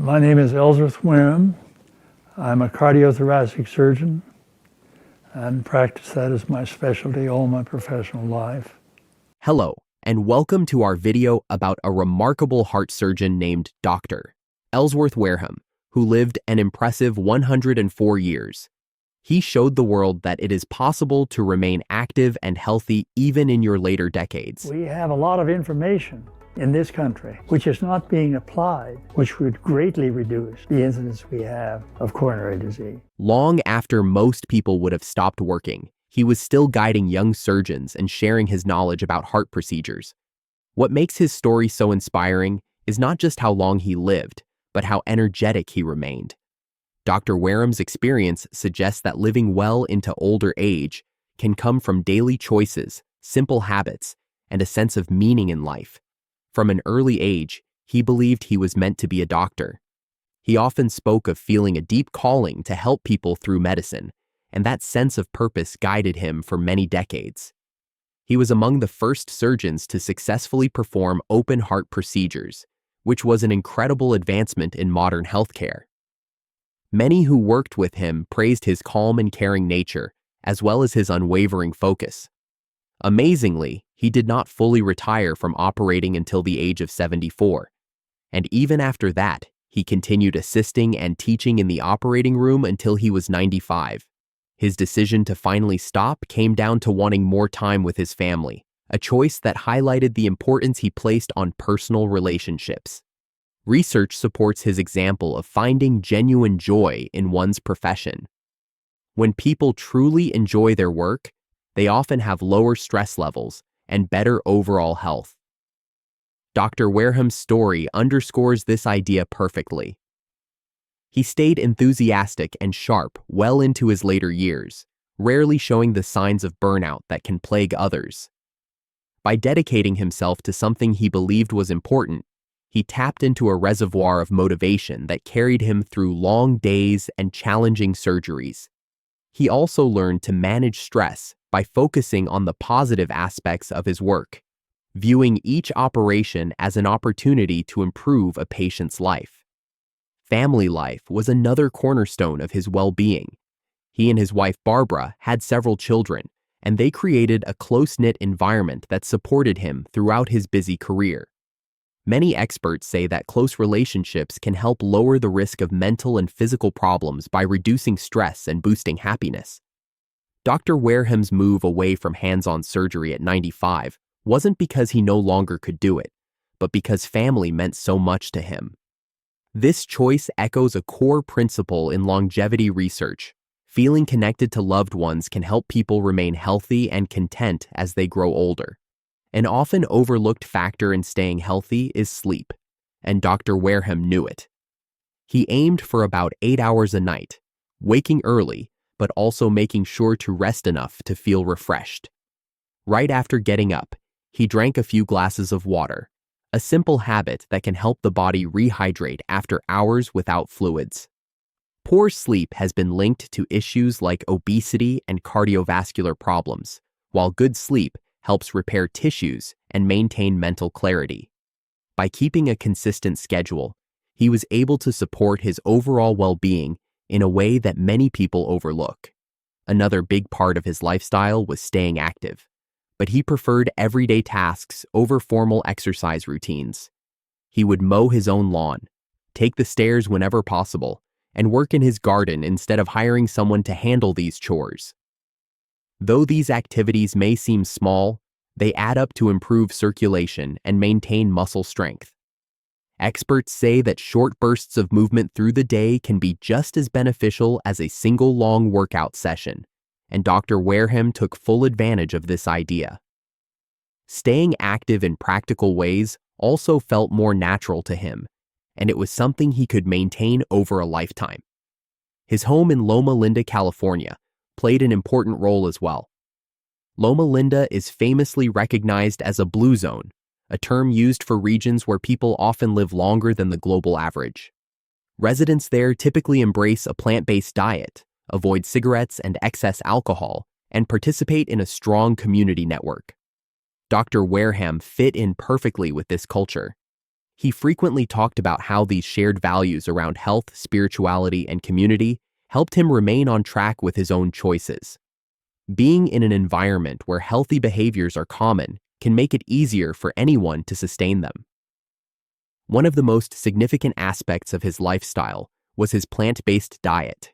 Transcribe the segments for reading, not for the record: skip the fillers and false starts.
My name is Ellsworth Wareham. I'm a cardiothoracic surgeon and practice that as my specialty all my professional life. Hello, and welcome to our video about a remarkable heart surgeon named Dr. Ellsworth Wareham, who lived an impressive 104 years. He showed the world that it is possible to remain active and healthy even in your later decades. We have a lot of information in this country which is not being applied, which would greatly reduce the incidence we have of coronary disease. Long after most people would have stopped working, he was still guiding young surgeons and sharing his knowledge about heart procedures. What makes his story so inspiring is not just how long he lived, but how energetic he remained. Dr. Wareham's experience suggests that living well into older age can come from daily choices, simple habits, and a sense of meaning in life. From an early age, he believed he was meant to be a doctor. He often spoke of feeling a deep calling to help people through medicine, and that sense of purpose guided him for many decades. He was among the first surgeons to successfully perform open heart procedures, which was an incredible advancement in modern healthcare. Many who worked with him praised his calm and caring nature, as well as his unwavering focus. Amazingly, he did not fully retire from operating until the age of 74, and even after that, he continued assisting and teaching in the operating room until he was 95. His decision to finally stop came down to wanting more time with his family, a choice that highlighted the importance he placed on personal relationships. Research supports his example of finding genuine joy in one's profession. When people truly enjoy their work, they often have lower stress levels and better overall health. Dr. Wareham's story underscores this idea perfectly. He stayed enthusiastic and sharp well into his later years, rarely showing the signs of burnout that can plague others. By dedicating himself to something he believed was important, he tapped into a reservoir of motivation that carried him through long days and challenging surgeries. He also learned to manage stress by focusing on the positive aspects of his work, viewing each operation as an opportunity to improve a patient's life. Family life was another cornerstone of his well-being. He and his wife Barbara had several children, and they created a close-knit environment that supported him throughout his busy career. Many experts say that close relationships can help lower the risk of mental and physical problems by reducing stress and boosting happiness. Dr. Wareham's move away from hands-on surgery at 95 wasn't because he no longer could do it, but because family meant so much to him. This choice echoes a core principle in longevity research. Feeling connected to loved ones can help people remain healthy and content as they grow older. An often overlooked factor in staying healthy is sleep, and Dr. Wareham knew it. He aimed for about 8 hours a night, waking early, but also making sure to rest enough to feel refreshed. Right after getting up, he drank a few glasses of water, a simple habit that can help the body rehydrate after hours without fluids. Poor sleep has been linked to issues like obesity and cardiovascular problems, while good sleep helps repair tissues and maintain mental clarity. By keeping a consistent schedule, he was able to support his overall well-being in a way that many people overlook. Another big part of his lifestyle was staying active, but he preferred everyday tasks over formal exercise routines. He would mow his own lawn, take the stairs whenever possible, and work in his garden instead of hiring someone to handle these chores. Though these activities may seem small, they add up to improve circulation and maintain muscle strength. Experts say that short bursts of movement through the day can be just as beneficial as a single long workout session, and Dr. Wareham took full advantage of this idea. Staying active in practical ways also felt more natural to him, and it was something he could maintain over a lifetime. His home in Loma Linda, California, played an important role as well. Loma Linda is famously recognized as a blue zone, a term used for regions where people often live longer than the global average. Residents there typically embrace a plant-based diet, avoid cigarettes and excess alcohol, and participate in a strong community network. Dr. Wareham fit in perfectly with this culture. He frequently talked about how these shared values around health, spirituality, and community helped him remain on track with his own choices. Being in an environment where healthy behaviors are common can make it easier for anyone to sustain them. One of the most significant aspects of his lifestyle was his plant-based diet.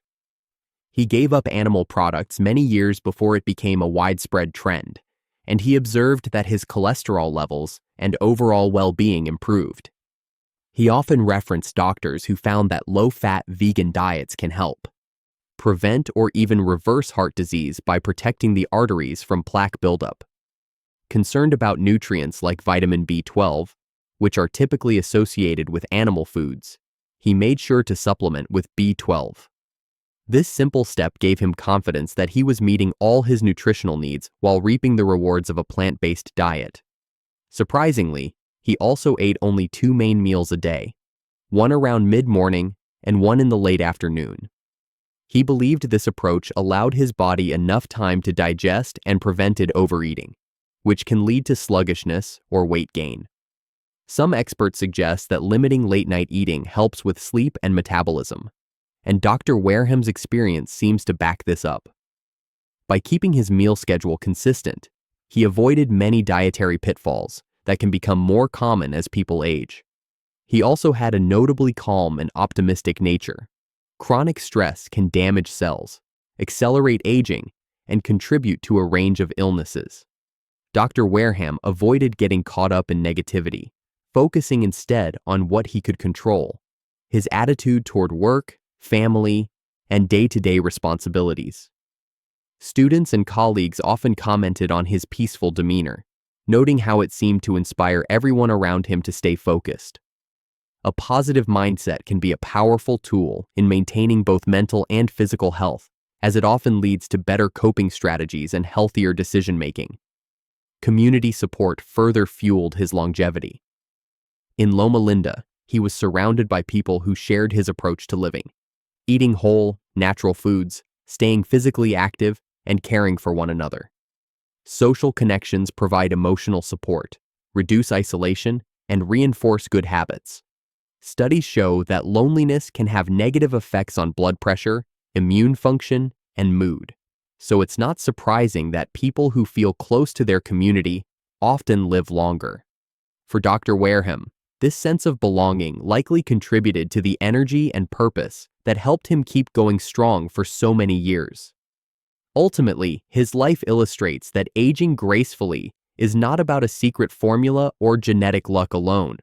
He gave up animal products many years before it became a widespread trend, and he observed that his cholesterol levels and overall well-being improved. He often referenced doctors who found that low-fat vegan diets can help prevent or even reverse heart disease by protecting the arteries from plaque buildup. Concerned about nutrients like vitamin B12, which are typically associated with animal foods, he made sure to supplement with B12. This simple step gave him confidence that he was meeting all his nutritional needs while reaping the rewards of a plant-based diet. Surprisingly, he also ate only 2 main meals a day, one around mid-morning and one in the late afternoon. He believed this approach allowed his body enough time to digest and prevented overeating, which can lead to sluggishness or weight gain. Some experts suggest that limiting late-night eating helps with sleep and metabolism, and Dr. Wareham's experience seems to back this up. By keeping his meal schedule consistent, he avoided many dietary pitfalls that can become more common as people age. He also had a notably calm and optimistic nature. Chronic stress can damage cells, accelerate aging, and contribute to a range of illnesses. Dr. Wareham avoided getting caught up in negativity, focusing instead on what he could control: his attitude toward work, family, and day-to-day responsibilities. Students and colleagues often commented on his peaceful demeanor, noting how it seemed to inspire everyone around him to stay focused. A positive mindset can be a powerful tool in maintaining both mental and physical health, as it often leads to better coping strategies and healthier decision-making. Community support further fueled his longevity. In Loma Linda, he was surrounded by people who shared his approach to living, eating whole, natural foods, staying physically active, and caring for one another. Social connections provide emotional support, reduce isolation, and reinforce good habits. Studies show that loneliness can have negative effects on blood pressure, immune function, and mood. So it's not surprising that people who feel close to their community often live longer. For Dr. Wareham, this sense of belonging likely contributed to the energy and purpose that helped him keep going strong for so many years. Ultimately, his life illustrates that aging gracefully is not about a secret formula or genetic luck alone.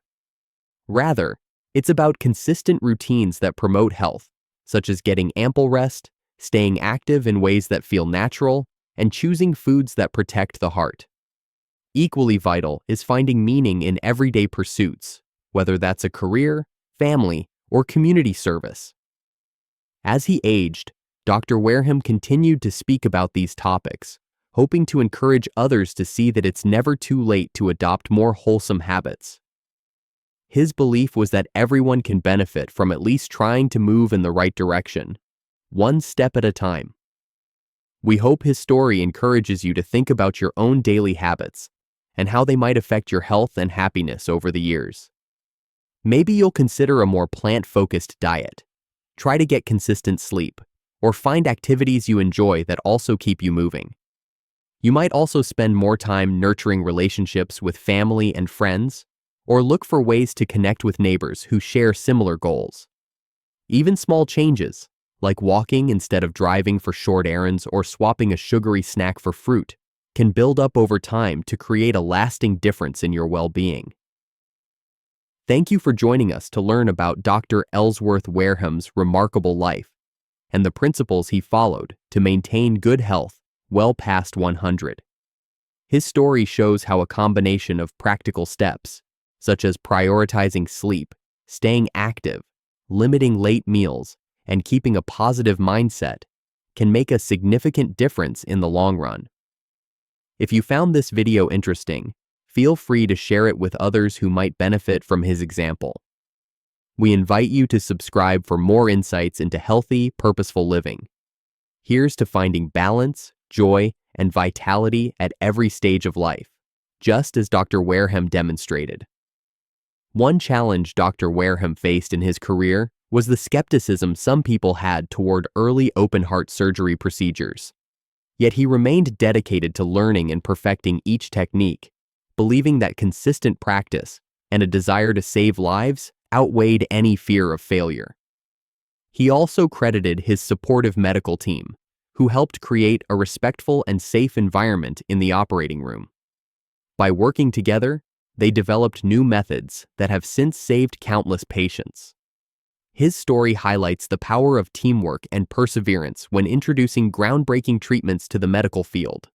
Rather, it's about consistent routines that promote health, such as getting ample rest, staying active in ways that feel natural, and choosing foods that protect the heart. Equally vital is finding meaning in everyday pursuits, whether that's a career, family, or community service. As he aged, Dr. Wareham continued to speak about these topics, hoping to encourage others to see that it's never too late to adopt more wholesome habits. His belief was that everyone can benefit from at least trying to move in the right direction, one step at a time. We hope his story encourages you to think about your own daily habits and how they might affect your health and happiness over the years. Maybe you'll consider a more plant-focused diet, try to get consistent sleep, or find activities you enjoy that also keep you moving. You might also spend more time nurturing relationships with family and friends, or look for ways to connect with neighbors who share similar goals. Even small changes, like walking instead of driving for short errands or swapping a sugary snack for fruit, can build up over time to create a lasting difference in your well-being. Thank you for joining us to learn about Dr. Ellsworth Wareham's remarkable life and the principles he followed to maintain good health well past 100. His story shows how a combination of practical steps, such as prioritizing sleep, staying active, limiting late meals, and keeping a positive mindset, can make a significant difference in the long run. If you found this video interesting, feel free to share it with others who might benefit from his example. We invite you to subscribe for more insights into healthy, purposeful living. Here's to finding balance, joy, and vitality at every stage of life, just as Dr. Wareham demonstrated. One challenge Dr. Wareham faced in his career was the skepticism some people had toward early open-heart surgery procedures. Yet he remained dedicated to learning and perfecting each technique, believing that consistent practice and a desire to save lives outweighed any fear of failure. He also credited his supportive medical team, who helped create a respectful and safe environment in the operating room. By working together, they developed new methods that have since saved countless patients. His story highlights the power of teamwork and perseverance when introducing groundbreaking treatments to the medical field.